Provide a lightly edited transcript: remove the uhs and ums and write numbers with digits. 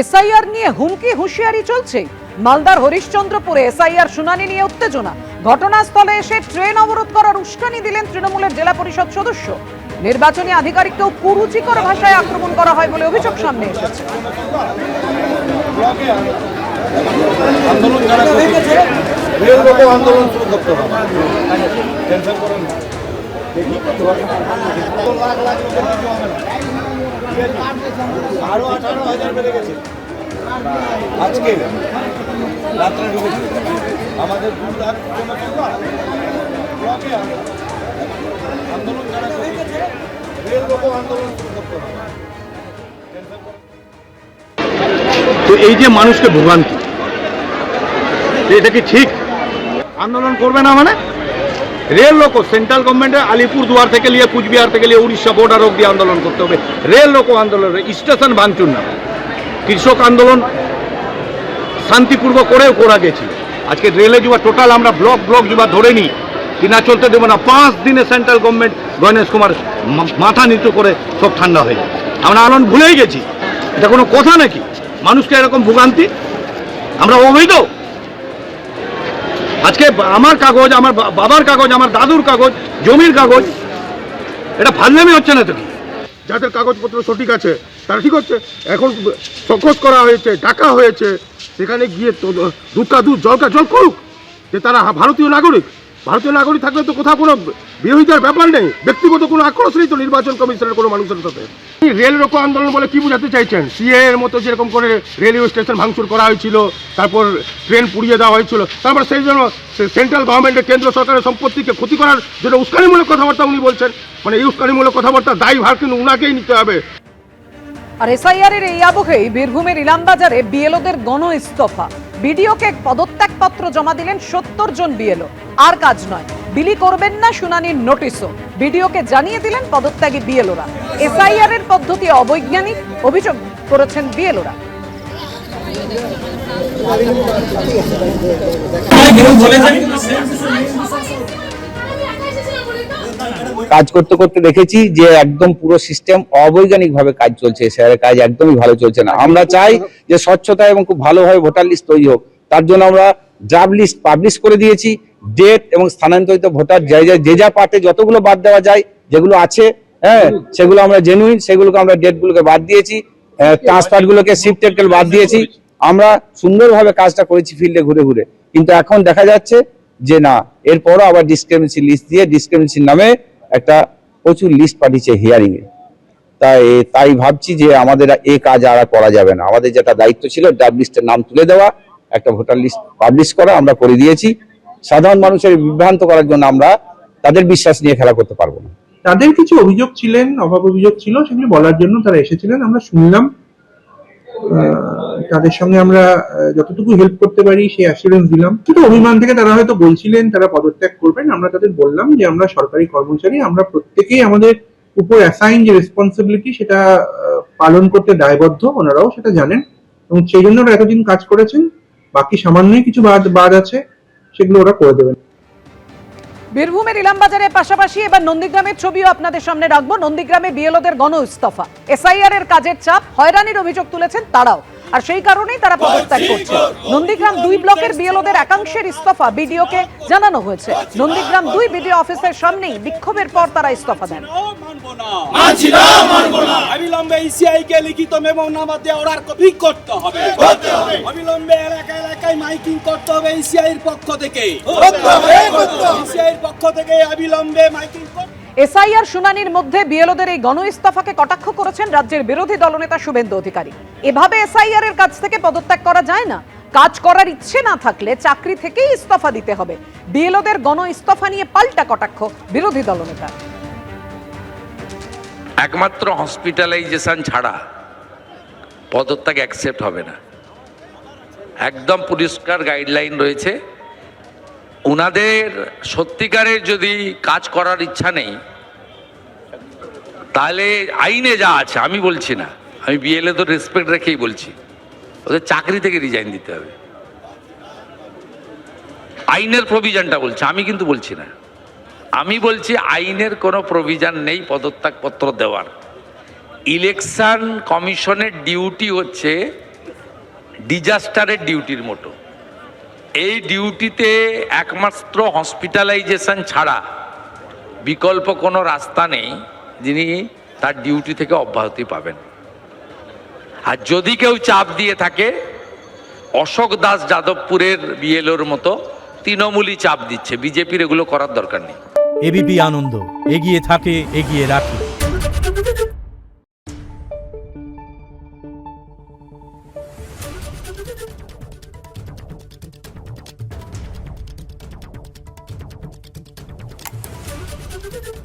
SIR নিয়ে হুমকি হুঁশিয়ারি চলছে। মালদার হরিশ্চন্দ্রপুরে এসআইআর শুনানি নিয়ে উত্তেজনা। ঘটনাস্থলে এসে ট্রেন অবরোধ করার উস্কানি দিলেন তৃণমূলের জেলা পরিষদ সদস্য। নির্বাচনী আধিকারিককেও কুরুচিকর ভাষায় আক্রমণ করা হয় বলে অভিযোগ সামনে এসেছে। আন্দোলন শুরু করতে হবে। আরো 18,000 বেড়ে গেছে। আজকে রাত্রে ঢুকেছে আমাদের আন্দোলন যারা করেছে আন্দোলন শুরু করতে হবে। তো এই যে মানুষকে ভোগান্তি, এটা কি ঠিক? আন্দোলন করবে না মানে রেল লোকো সেন্ট্রাল গভর্নমেন্টের আলিপুর দুয়ার থেকে নিয়ে কুচবিহার থেকে নিয়ে উড়িষ্যা বর্ডার অব্দি আন্দোলন করতে হবে। রেল লোকো আন্দোলন, স্টেশন ভাঙচুর না। কৃষক আন্দোলন শান্তিপূর্ব করেও করা গেছিল। আজকে রেলে যুবা টোটাল আমরা ব্লক যুবা ধরে নিই কিনা চলতে দেবো না। 5 দিনে সেন্ট্রাল গভর্নমেন্ট গণেশ কুমার মাথা নিচু করে সব ঠান্ডা হয়ে যায়। আমরা আন্দোলন ভুলেই গেছি। এটা কোনো কথা নাকি? মানুষকে এরকম ভোগান্তি, আমরা অবৈধ? আজকে আমার কাগজ, আমার বাবার কাগজ, আমার দাদুর কাগজ, জমির কাগজ, এটা ফাজলামি হচ্ছে না তো? কি যাদের কাগজপত্র সঠিক আছে তারা ঠিক হচ্ছে। এখন সকস করা হয়েছে, ডাকা হয়েছে, সেখানে গিয়ে দুধ কা দুধ জল কা জল করুক, যে তারা ভারতীয় নাগরিক। ভারতীয় নাগরিক থাকলে তো কোথাও কোনো বিরোধিতার ব্যাপার নেই, ব্যক্তিগত কোনো আক্রোশ নেই তো নির্বাচন কমিশনের কোনো মানুষের সাথে। রেল রোকো আন্দোলন বলে কি বোঝাতে চাইছেন? সিএ এর মতো যেরকম করে রেলওয়ে স্টেশন ভাঙচুর করা হয়েছিল, তারপর ট্রেন পুড়িয়ে দেওয়া হয়েছিল, তারপর সেই জন্য সেন্ট্রাল গভর্নমেন্টের কেন্দ্র সরকারের সম্পত্তিকে ক্ষতি করার জন্য উস্কানিমূলক কথাবার্তা উনি বলছেন। মানে এই উস্কানিমূলক কথাবার্তা দায়ভার কিন্তু উনাকেই নিতে হবে। আর এসআইআর এর এই আবহেই বীরভূমের ইলামবাজারে বিএলওদের গণ ইস্তফা। বিডিওকে পদত্যাগপত্র জমা দিলেন 70 জন বিএলও। আর কাজ নয়, বিলি করবেন না শুনানির নোটিশও বিডিওকে জানিয়ে দিলেন পদত্যাগী বিএলওরা। এসআইআর এর পদ্ধতি অবৈজ্ঞানিক অভিযোগ করেছেন বিএলওরা। কাজ করতে করতে দেখেছি যে একদম পুরো সিস্টেম অবৈজ্ঞানিক ভাবে কাজ চলছে। এসআইআর কাজ একদমই ভালো চলছে না। আমরা চাই যে স্বচ্ছতা এবং খুব ভালোভাবে ভোটার লিস্ট তৈরি হোক। তার জন্য আমরা ড্রাফট লিস্ট পাবলিশ করে দিয়েছি। ডেট এবং স্থানান্তরিত ভোটার যে যা পার্টে যতগুলো বাদ দেওয়া যায়, যেগুলো আছে সেগুলো আমরা জেনুইন, সেগুলোকে আমরা ডেটগুলোকে বাদ দিয়েছি, ট্রান্সফারগুলোকে শিফটেড বাদ দিয়েছি। আমরা সুন্দরভাবে কাজটা করেছি ফিল্ডে ঘুরে ঘুরে। কিন্তু এখন দেখা যাচ্ছে যে না, এরপরও আবার ডিসক্রিমিনেন্সি লিস্ট দিয়ে ডিসক্রিমিনেন্সির নামে একটা প্রচুর লিস্ট পাঠিয়েছে হিয়ারিং এ। তাই ভাবছি যে আমাদের এই কাজ আর করা যাবে না। আমাদের যেটা দায়িত্ব ছিল ড্রাফট লিস্টের নাম তুলে দেওয়া, একটা ভোটার লিস্ট পাবলিশ করা, আমরা করে দিয়েছি। সাধারণ মানুষের বিভ্রান্ত করার জন্য আমরা তাদের বিশ্বাস নিয়ে খেলা করতে পারবো না। তাদের কিছু অভিযোগ ছিলেন, অভাব অভিযোগ ছিল, সেগুলি বলার জন্য তারা এসেছিলেন। আমরা শুনলাম, তাদের সঙ্গে আমরা যতটুকু হেল্প করতে পারি সেই অ্যাসুরেন্স দিলাম। শুধু অভিমান থেকে তারা হয়তো বলছিলেন তারা পদত্যাগ করবেন। আমরা তাদের বললাম যে আমরা সরকারি কর্মচারী, আমরা প্রত্যেকেই আমাদের উপর অ্যাসাইন যে রেসপন্সিবিলিটি সেটা পালন করতে দায়বদ্ধ। ওনারাও সেটা জানেন এবং সেই জন্য ওরা এতদিন কাজ করেছেন। বাকি সামান্যই কিছু বাদ আছে, সেগুলো ওরা করে দেবেন। বীরভূমের ইলামবাজারের পাশাপাশি এবার নন্দীগ্রামের ছবিও আপনাদের সামনে রাখবো। নন্দীগ্রামে বিএলওদের গণ ইস্তফা। এসআইআর এর কাজের চাপ, হয়রানির অভিযোগ তুলেছেন তারাও, আর সেই কারণেই তারা পদত্যাগ করছে। নন্দীগ্রাম 2 ব্লকের বিএলওদের একাংশের ইস্তফা বিডিওকে জানানো হয়েছে। নন্দীগ্রাম 2 বিডিও অফিসের সামনেই বিক্ষোভের পর তারা ইস্তফা দেন। অবিলম্বে ইসিআই কে লিখিত মেমোনামা দিয়ে অর্ডার কপি করতে হবে। অবিলম্বে এলাকায় মাইকিং করতে হবে ইসিআই এর পক্ষ থেকে। ইসিআই এর পক্ষ থেকে অবিলম্বে মাইকিং করতে। এসআইআর শুনানির মধ্যে বিএলওদের এই গণ ইস্তফাকে কটাক্ষ করেছেন রাজ্যের বিরোধী দলনেতা শুভেন্দু অধিকারী। এভাবে এসআইআর এর কাজ থেকে পদত্যাগ করা যায় না। কাজ করার ইচ্ছে না থাকলে চাকরি থেকেই ইস্তফা দিতে হবে। বিএলওদের গণ ইস্তফা নিয়ে পাল্টা কটাক্ষ বিরোধী দলনেতা। একমাত্র হসপিটালাইজেশন ছাড়া পদত্যাগ অ্যাকসেপ্ট হবে না। একদম পরিষ্কার গাইডলাইন রয়েছে। ওনাদের সত্যিকারের যদি কাজ করার ইচ্ছা নেই, তাহলে আইনে যা আছে, আমি বলছি না, আমি বিএলএ তো রেসপেক্ট রেখেই বলছি, ওদের চাকরি থেকে রিজাইন দিতে হবে। আইনের প্রভিশনটা বলছে, আমি কিন্তু বলছি না। আমি বলছি আইনের কোনো প্রভিশন নেই পদত্যাগপত্র দেওয়ার। ইলেকশন কমিশনের ডিউটি হচ্ছে ডিজাস্টারের ডিউটির মতো। এই ডিউটিতে একমাত্র হসপিটালাইজেশন ছাড়া বিকল্প কোনো রাস্তা নেই যিনি তার ডিউটি থেকে অব্যাহতি পাবেন। আর যদি কেউ চাপ দিয়ে থাকে, অশোক দাস যাদবপুরের বিএলওর মতো তৃণমূলই চাপ দিচ্ছে, বিজেপির এগুলো করার দরকার নেই। এবিপি আনন্দ, এগিয়ে থাকে, এগিয়ে রাখে। Thank you.